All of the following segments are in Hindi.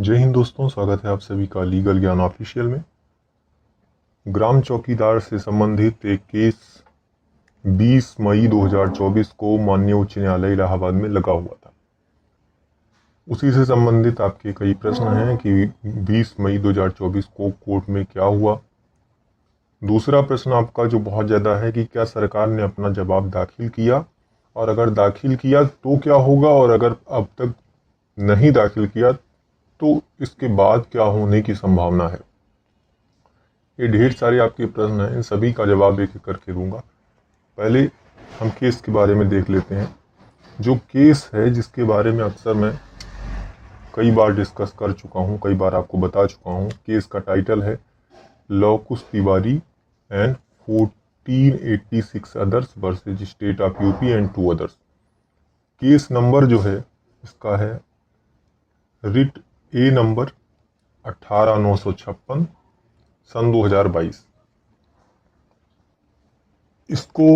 जय हिंद दोस्तों, स्वागत है आप सभी का लीगल ज्ञान ऑफिशियल में। ग्राम चौकीदार से संबंधित एक केस 20 मई 2024 को माननीय उच्च न्यायालय इलाहाबाद में लगा हुआ था। उसी से संबंधित आपके कई प्रश्न हैं कि 20 मई 2024 को कोर्ट में क्या हुआ। दूसरा प्रश्न आपका जो बहुत ज़्यादा है कि क्या सरकार ने अपना जवाब दाखिल किया, और अगर दाखिल किया तो क्या होगा, और अगर अब तक नहीं दाखिल किया तो इसके बाद क्या होने की संभावना है। ये ढेर सारे आपके प्रश्न हैं, इन सभी का जवाब एक एक करके दूंगा। पहले हम केस के बारे में देख लेते हैं। जो केस है जिसके बारे में अक्सर मैं कई बार डिस्कस कर चुका हूँ, कई बार आपको बता चुका हूँ। केस का टाइटल है Lavkush Tiwari and 1486 others versus state of UP and 2 others. Case number जो है इसका है रिट ए नंबर 18956 सन 2022। इसको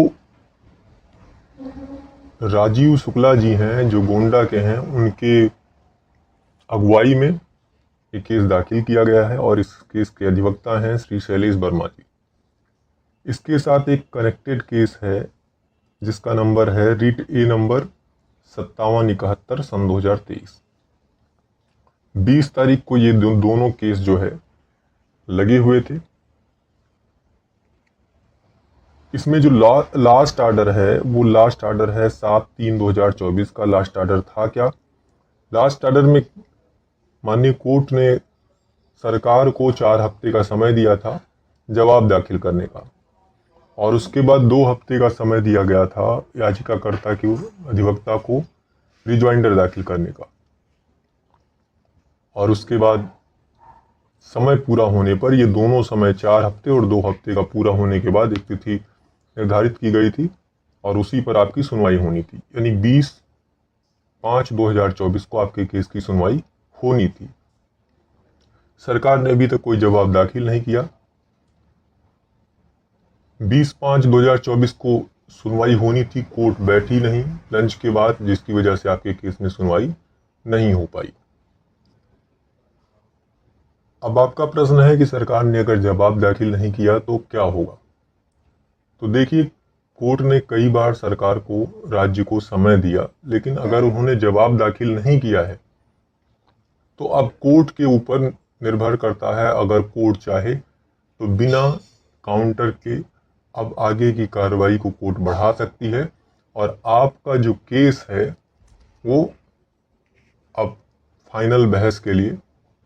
राजीव शुक्ला जी हैं जो गोंडा के हैं, उनके अगुवाई में ये केस दाखिल किया गया है और इस केस के अधिवक्ता हैं श्री शैलेश वर्मा जी। इसके साथ एक कनेक्टेड केस है जिसका नंबर है रिट ए नंबर 5771 सन 2023। 20 तारीख को ये दोनों केस जो है लगे हुए थे। इसमें जो लास्ट ऑर्डर है वो लास्ट ऑर्डर है 7/3/2024 का। लास्ट ऑर्डर था क्या? लास्ट ऑर्डर में माननीय कोर्ट ने सरकार को 4 हफ्ते का समय दिया था जवाब दाखिल करने का, और उसके बाद 2 हफ्ते का समय दिया गया था याचिकाकर्ता की अधिवक्ता को रिजॉइंडर दाखिल करने का। और उसके बाद समय पूरा होने पर ये दोनों समय 4 हफ्ते और 2 हफ्ते का पूरा होने के बाद एक तिथि निर्धारित की गई थी और उसी पर आपकी सुनवाई होनी थी, यानी 20/5/2024 को आपके केस की सुनवाई होनी थी। सरकार ने अभी तक कोई जवाब दाखिल नहीं किया। 20/5/2024 को सुनवाई होनी थी, कोर्ट बैठी नहीं लंच के बाद, जिसकी वजह से आपके केस में सुनवाई नहीं हो पाई। अब आपका प्रश्न है कि सरकार ने अगर जवाब दाखिल नहीं किया तो क्या होगा। तो देखिए, कोर्ट ने कई बार सरकार को, राज्य को समय दिया, लेकिन अगर उन्होंने जवाब दाखिल नहीं किया है तो अब कोर्ट के ऊपर निर्भर करता है। अगर कोर्ट चाहे तो बिना काउंटर के अब आगे की कार्रवाई को कोर्ट बढ़ा सकती है और आपका जो केस है वो अब फाइनल बहस के लिए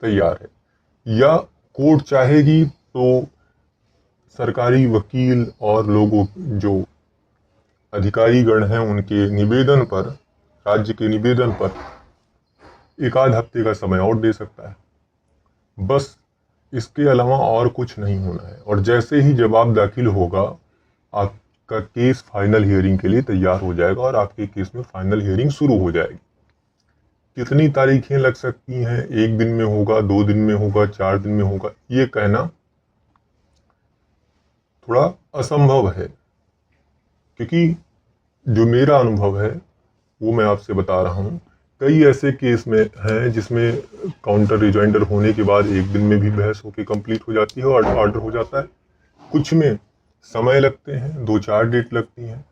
तैयार है। या कोर्ट चाहेगी तो सरकारी वकील और लोगों, जो अधिकारीगण हैं, उनके निवेदन पर, राज्य के निवेदन पर 1 आध हफ्ते का समय और दे सकता है। बस इसके अलावा और कुछ नहीं होना है। और जैसे ही जवाब दाखिल होगा आपका केस फाइनल हियरिंग के लिए तैयार हो जाएगा और आपके केस में फाइनल हियरिंग शुरू हो जाएगी। कितनी तारीखें लग सकती हैं, 1 दिन में होगा, 2 दिन में होगा, 4 दिन में होगा, ये कहना थोड़ा असंभव है, क्योंकि जो मेरा अनुभव है वो मैं आपसे बता रहा हूँ। कई ऐसे केस में हैं जिसमें काउंटर रिजॉइंडर होने के बाद 1 दिन में भी बहस होकर कंप्लीट हो जाती है और ऑर्डर हो जाता है। कुछ में समय लगते हैं, 2-4 डेट लगती हैं।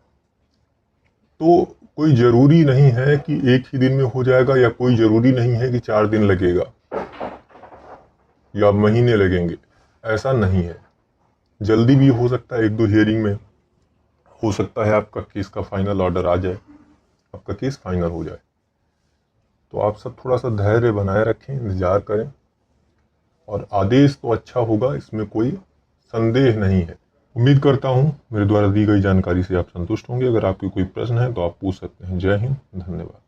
तो कोई ज़रूरी नहीं है कि 1 ही दिन में हो जाएगा, या कोई ज़रूरी नहीं है कि 4 दिन लगेगा या महीने लगेंगे, ऐसा नहीं है। जल्दी भी हो सकता है, 1-2 हियरिंग में हो सकता है आपका केस का फाइनल ऑर्डर आ जाए, आपका केस फाइनल हो जाए। तो आप सब थोड़ा सा धैर्य बनाए रखें, इंतज़ार करें, और आदेश तो अच्छा होगा, इसमें कोई संदेह नहीं है। उम्मीद करता हूँ मेरे द्वारा दी गई जानकारी से आप संतुष्ट होंगे। अगर आपके कोई प्रश्न है तो आप पूछ सकते हैं। जय हिंद, धन्यवाद।